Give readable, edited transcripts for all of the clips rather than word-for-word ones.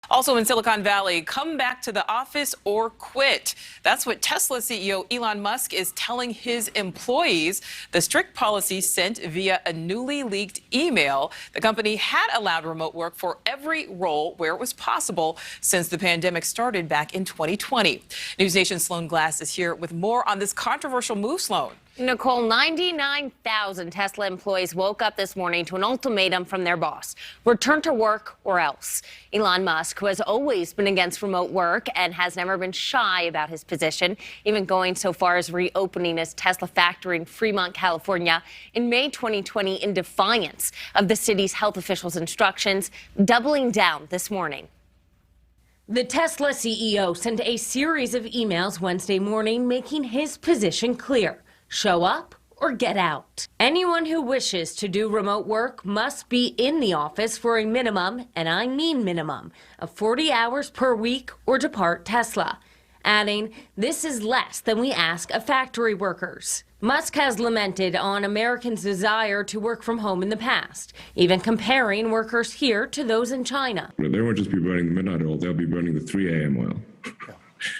Also in Silicon Valley, come back to the office or quit. That's what Tesla CEO Elon Musk is telling his employees. The strict policy sent via a newly leaked email. The company had allowed remote work for every role where it was possible since the pandemic started back in 2020. NewsNation's Sloan Glass is here with more on this controversial move, Sloan. Nichole, 99,000 Tesla employees woke up this morning to an ultimatum from their boss: return to work or else. Elon Musk, who has always been against remote work and has never been shy about his position, even going so far as reopening his Tesla factory in Fremont, California in May 2020 in defiance of the city's health officials' instructions, doubling down this morning. The Tesla CEO sent a series of emails Wednesday morning making his position clear: show up or get out. Anyone who wishes to do remote work must be in the office for a minimum, and I mean minimum, of 40 hours per week or depart Tesla. Adding, this is less than we ask of factory workers. Musk has lamented on Americans' desire to work from home in the past, even comparing workers here to those in China. They won't just be burning the midnight oil, they'll be burning the 3 a.m. oil.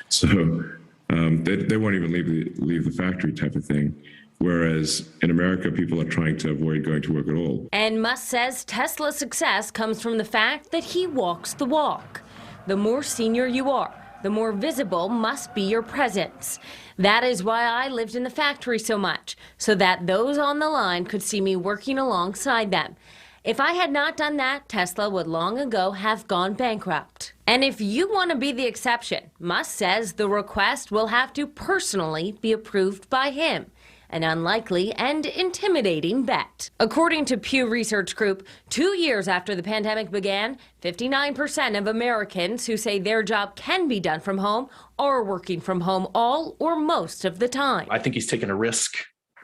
So they won't even leave the factory type of thing. Whereas in America, people are trying to avoid going to work at all. And Musk says Tesla's success comes from the fact that he walks the walk. The more senior you are, the more visible must be your presence. That is why I lived in the factory so much, so that those on the line could see me working alongside them. If I had not done that, Tesla would long ago have gone bankrupt. And if you want to be the exception, Musk says the request will have to personally be approved by him. An unlikely and intimidating bet. According to Pew Research Group, 2 years after the pandemic began, 59% of Americans who say their job can be done from home are working from home all or most of the time. I think he's taken a risk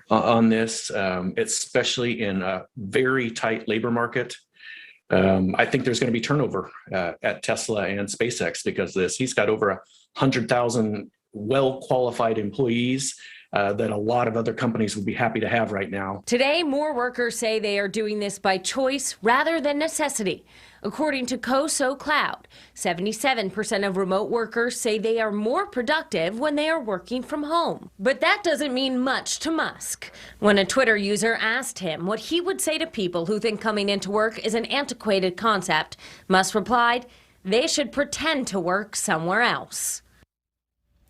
on this, especially in a very tight labor market. I think there's going to be turnover at Tesla and SpaceX because of this. He's got over 100,000 well-qualified employees that a lot of other companies would be happy to have right now. Today, more workers say they are doing this by choice rather than necessity. According to CoSo Cloud, 77% of remote workers say they are more productive when they are working from home. But that doesn't mean much to Musk. When a Twitter user asked him what he would say to people who think coming into work is an antiquated concept, Musk replied, they should pretend to work somewhere else.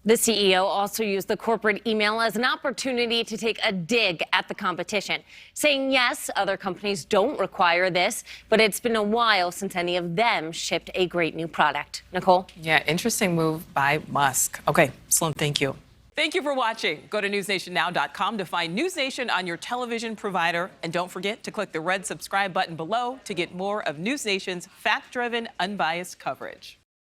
The CEO also used the corporate email as an opportunity to take a dig at the competition, saying, yes, other companies don't require this, but it's been a while since any of them shipped a great new product. Nichole? Yeah, interesting move by Musk. Okay, Sloan, thank you. Thank you for watching. Go to newsnationnow.com to find NewsNation on your television provider. And don't forget to click the red subscribe button below to get more of NewsNation's fact-driven, unbiased coverage.